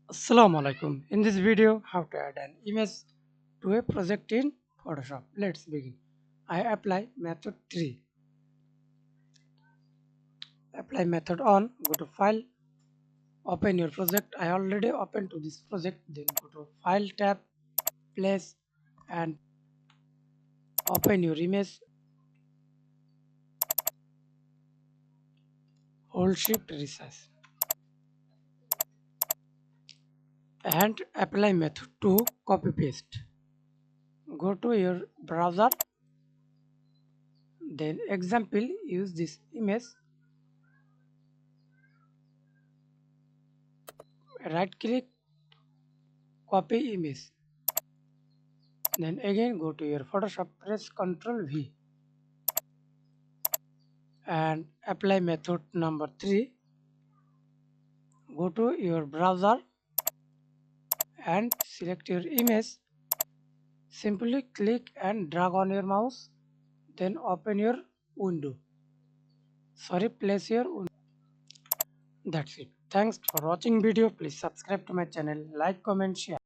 Assalamu alaikum. In this video, how to add an image to a project in Photoshop. Let's begin. I apply method 3. Apply method on. Go to file. Open your project. I already opened to this project. Then go to file tab, place, and open your image. Hold shift resize. And apply method to copy paste. Go to your browser. Then example, use this image. Right click, copy image. Then again go to your Photoshop, press Ctrl V and apply method number 3. Go to your browser and select your image. Simply click and drag on your mouse. Then open your window. Place your window. That's it. Thanks for watching video. Please subscribe to my channel, like, comment, share.